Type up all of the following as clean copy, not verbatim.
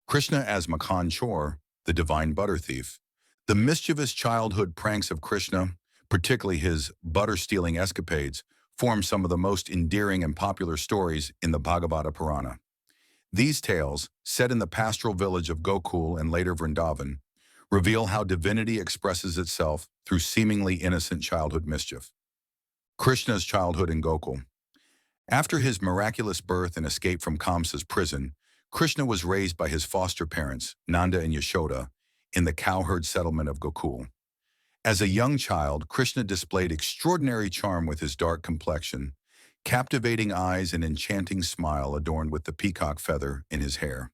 Krishna as Makhan Chor, the divine butter thief. The mischievous childhood pranks of Krishna, particularly his butter-stealing escapades, form some of the most endearing and popular stories in the Bhagavata Purana. These tales, set in the pastoral village of Gokul and later Vrindavan, reveal how divinity expresses itself through seemingly innocent childhood mischief. Krishna's childhood in Gokul. After his miraculous birth and escape from Kamsa's prison, Krishna was raised by his foster parents, Nanda and Yashoda, in the cowherd settlement of Gokul. As a young child, Krishna displayed extraordinary charm with his dark complexion, captivating eyes and enchanting smile adorned with the peacock feather in his hair.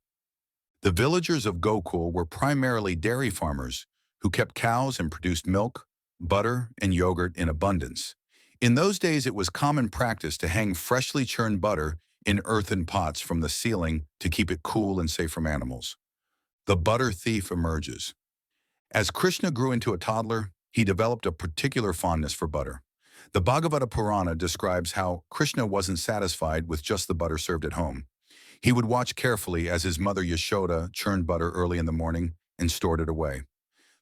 The villagers of Gokul were primarily dairy farmers who kept cows and produced milk, butter, and yogurt in abundance. In those days, it was common practice to hang freshly churned butter in earthen pots from the ceiling to keep it cool and safe from animals. The butter thief emerges. As Krishna grew into a toddler, he developed a particular fondness for butter. The Bhagavata Purana describes how Krishna wasn't satisfied with just the butter served at home. He would watch carefully as his mother Yashoda churned butter early in the morning and stored it away.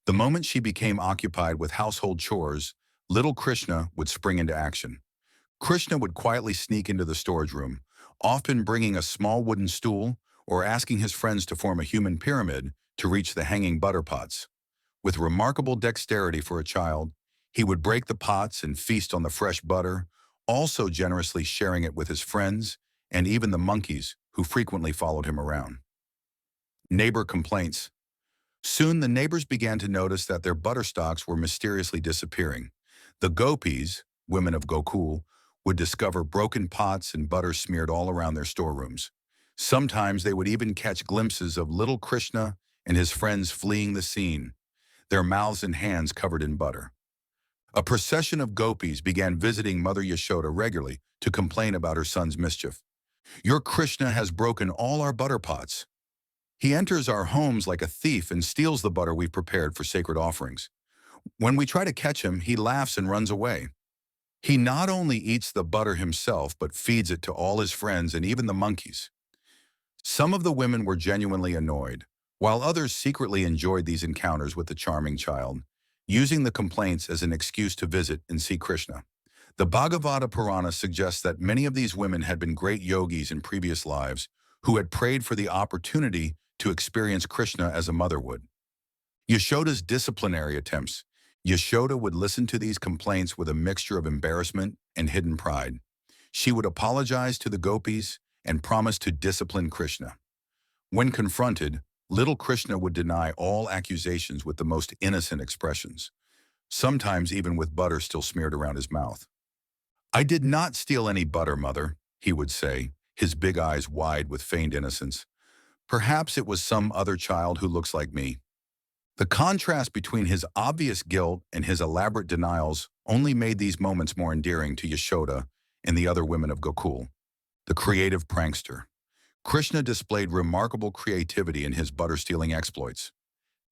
The moment she became occupied with household chores, little Krishna would spring into action. Krishna would quietly sneak into the storage room, often bringing a small wooden stool or asking his friends to form a human pyramid to reach the hanging butter pots. With remarkable dexterity for a child, he would break the pots and feast on the fresh butter, also generously sharing it with his friends and even the monkeys who frequently followed him around. Neighbor complaints. Soon the neighbors began to notice that their butter stocks were mysteriously disappearing. The Gopis, women of Gokul, would discover broken pots and butter smeared all around their storerooms. Sometimes they would even catch glimpses of little Krishna and his friends fleeing the scene, their mouths and hands covered in butter. A procession of Gopis began visiting Mother Yashoda regularly to complain about her son's mischief. "Your Krishna has broken all our butter pots. He enters our homes like a thief and steals the butter we've prepared for sacred offerings. When we try to catch him, he laughs and runs away. He not only eats the butter himself, but feeds it to all his friends and even the monkeys." Some of the women were genuinely annoyed, while others secretly enjoyed these encounters with the charming child, using the complaints as an excuse to visit and see Krishna. The Bhagavata Purana suggests that many of these women had been great yogis in previous lives who had prayed for the opportunity to experience Krishna as a mother would. Yashoda's disciplinary attempts. Yashoda would listen to these complaints with a mixture of embarrassment and hidden pride. She would apologize to the gopis and promise to discipline Krishna. When confronted, little Krishna would deny all accusations with the most innocent expressions, sometimes even with butter still smeared around his mouth. "I did not steal any butter, mother," he would say, his big eyes wide with feigned innocence. "Perhaps it was some other child who looks like me." The contrast between his obvious guilt and his elaborate denials only made these moments more endearing to Yashoda and the other women of Gokul. The creative prankster. Krishna displayed remarkable creativity in his butter-stealing exploits.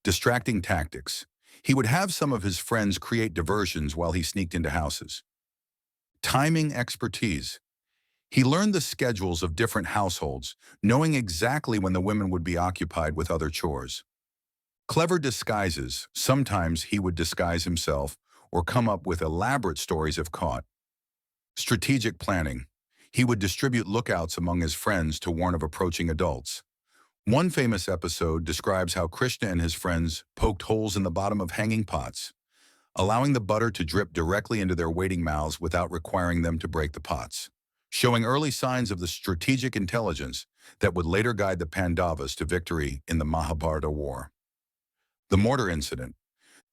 Distracting tactics. He would have some of his friends create diversions while he sneaked into houses. Timing expertise. He learned the schedules of different households, knowing exactly when the women would be occupied with other chores. Clever disguises. Sometimes he would disguise himself or come up with elaborate stories if caught. Strategic planning. He would distribute lookouts among his friends to warn of approaching adults. One famous episode describes how Krishna and his friends poked holes in the bottom of hanging pots, allowing the butter to drip directly into their waiting mouths without requiring them to break the pots, showing early signs of the strategic intelligence that would later guide the Pandavas to victory in the Mahabharata war. The mortar incident.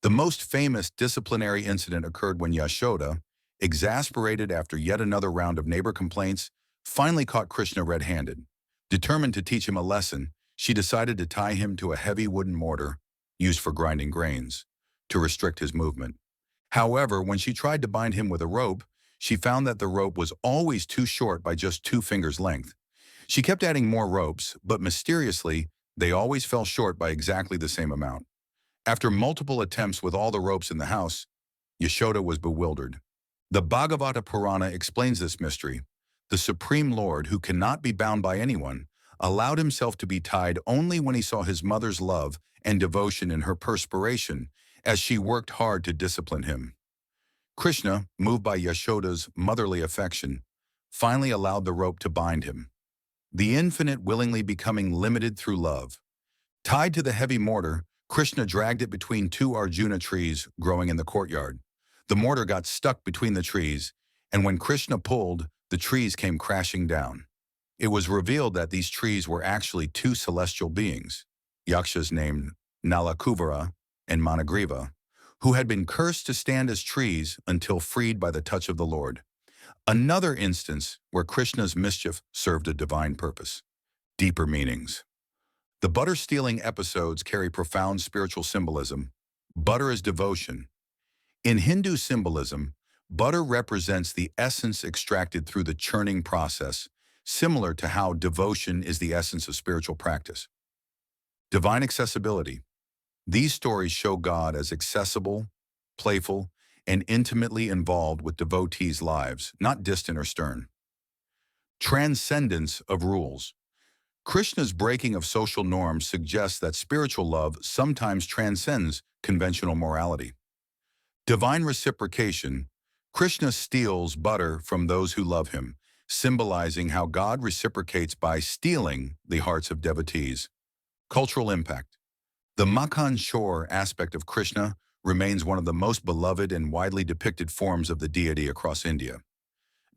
The most famous disciplinary incident occurred when Yashoda, exasperated after yet another round of neighbor complaints, finally caught Krishna red-handed. Determined to teach him a lesson, she decided to tie him to a heavy wooden mortar used for grinding grains to restrict his movement. However, when she tried to bind him with a rope, she found that the rope was always too short by just 2 fingers' length. She kept adding more ropes, but mysteriously, they always fell short by exactly the same amount. After multiple attempts with all the ropes in the house, Yashoda was bewildered. The Bhagavata Purana explains this mystery. The Supreme Lord, who cannot be bound by anyone, allowed himself to be tied only when he saw his mother's love and devotion in her perspiration as she worked hard to discipline him. Krishna, moved by Yashoda's motherly affection, finally allowed the rope to bind him, the infinite willingly becoming limited through love. Tied to the heavy mortar, Krishna dragged it between two Arjuna trees growing in the courtyard. The mortar got stuck between the trees, and when Krishna pulled, the trees came crashing down. It was revealed that these trees were actually two celestial beings, yakshas named Nalakuvara and Managriva, who had been cursed to stand as trees until freed by the touch of the Lord. Another instance where Krishna's mischief served a divine purpose. Deeper meanings. The butter-stealing episodes carry profound spiritual symbolism. Butter is devotion. In Hindu symbolism, butter represents the essence extracted through the churning process, similar to how devotion is the essence of spiritual practice. Divine accessibility. These stories show God as accessible, playful, and intimately involved with devotees' lives, not distant or stern. Transcendence of rules. Krishna's breaking of social norms suggests that spiritual love sometimes transcends conventional morality. Divine reciprocation. Krishna steals butter from those who love him, symbolizing how God reciprocates by stealing the hearts of devotees. Cultural impact. The Makhan Chor aspect of Krishna remains one of the most beloved and widely depicted forms of the deity across India.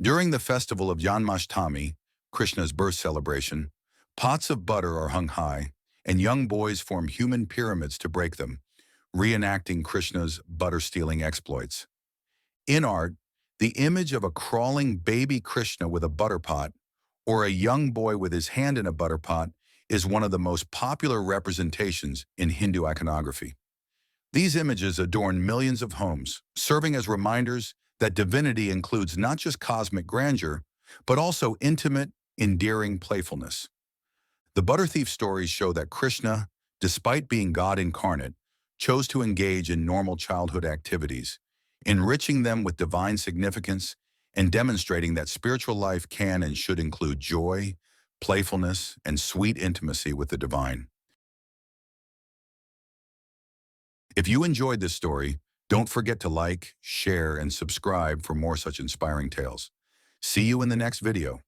During the festival of Janmashtami, Krishna's birth celebration, pots of butter are hung high, and young boys form human pyramids to break them, reenacting Krishna's butter-stealing exploits. In art, the image of a crawling baby Krishna with a butter pot, or a young boy with his hand in a butter pot, is one of the most popular representations in Hindu iconography. These images adorn millions of homes, serving as reminders that divinity includes not just cosmic grandeur, but also intimate, endearing playfulness. The butter thief stories show that Krishna, despite being God incarnate, chose to engage in normal childhood activities, enriching them with divine significance and demonstrating that spiritual life can and should include joy, playfulness, and sweet intimacy with the divine. If you enjoyed this story, don't forget to like, share, and subscribe for more such inspiring tales. See you in the next video.